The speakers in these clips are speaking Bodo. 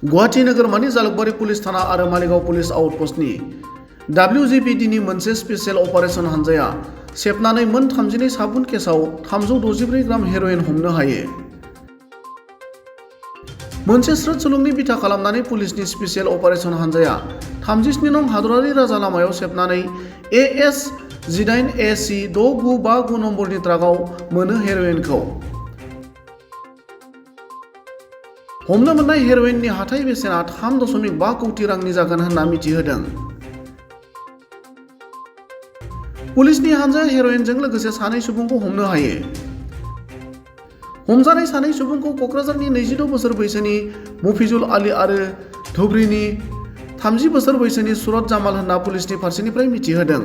गुवाहाटी नोगोरमानि जालुकबारि पुलिस थाना आरो मालिगाव पुलिस आउटपस्टनि WGPDनि मोनसे स्पेशल अपारेशन हानजाया सेबनानै मोन 32 साबुन केसाव 364 ग्राम हेर'इन हमनो हायो। मोनसे स्रोद सुलुंनि बिथा खालामनानै पुलिसनि स्पेशल अपारेशन हानजाया 37 नं हादरारि राजा लामायाव सेबनानै AS 18 AC 6959 नम्बरनि ट्राकआव मोनो हेर'इनखौ। हमनो मोननाय हेर'इननि हाथाइ बेसेना 3.5 कौटि रांनि जागोन होनना मिथिहोदों। पुलिसनि हानजाया हेर'इनजों लोगोसे सानै सुबुंखौ हमनो हायो। हमजानाय सानै सुबुंखौ क'क्राझारनि 26 बोसोर बैसोनि मफिजुल आली आरो धुबरीनि 30 बोसोर बैसोनि सुरत जामाल होनना पुलिसनि फारसेनिफ्राय मिथिहोदों।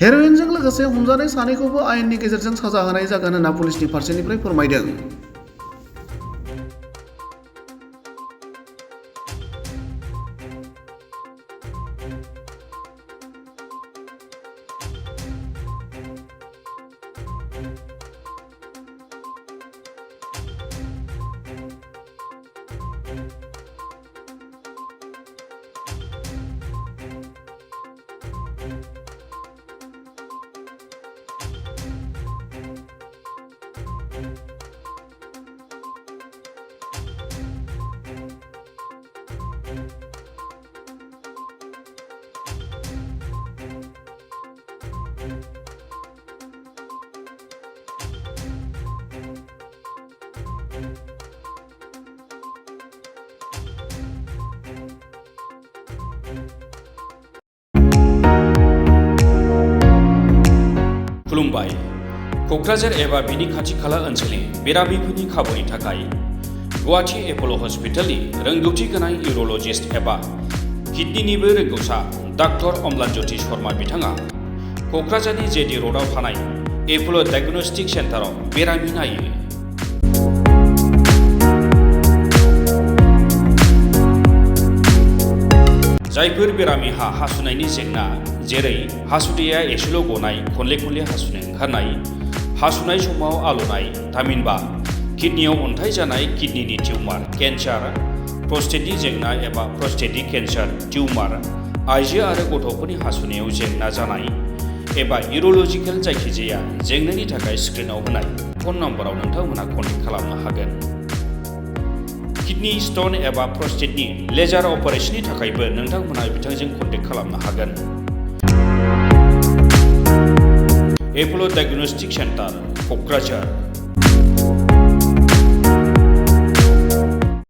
हेर'इनजों लोगोसे हमजानाय सानैखौबो आयेननि गेजेरजों साजा होनाय जागोन होनना पुलिसनि फारसेनिफ्राय फोरमायदों। खुलुमबाय। क'क्राझार एबा बिनि खाथि खाला ओनसोलनि बेरामिफोरनि खाबुनि थाखाय गुवाहाटी एप'ल' हस्पिटालनि रोंगौथि गोनां इउर'लजिस्ट एबा किडनिनिबो रोंगौसा डाक्टर अम्लानज्योति शर्मा बिथाङा क'क्राझारनि जेडी र'डआव थानाय एप'ल' डायग्नोस्टिक सेन्टाराव बेरामि नायो। जायफोर बेरामिहा हासुनायनि जेंना जेरै हासुदैया एसेल' गनाय, खनले खनले हासुनो ओंखारनाय, हासुनाय समाव आलौनाय, थामहिनबा किडनियाव अन्थाइ जानाय, किडनिनि टिउमार, केन्सार, प्रस्टेटनि जेंना एबा प्रस्टेटिक केन्सार, टिउमार, आइजो आरो गथ'फोरनि हासुनायाव जेंना जानाय एबा इउर'लजिकेल जायखिजाया जेंनानि थाखाय स्क्रिनाव होनाय फन नम्बराव नोंथांमोनहा कन्टेक्ट खालामनो हागोन। किडनि स्टन एबा प्रस्टेटनि लेजार अपारेशननि थाखायबो नोंथांमोनहा बिथांजों कन्टेक्ट खालामनो हागोन। एप'ल' डायग्नोस्टिक सेन्टार, क'क्राझार।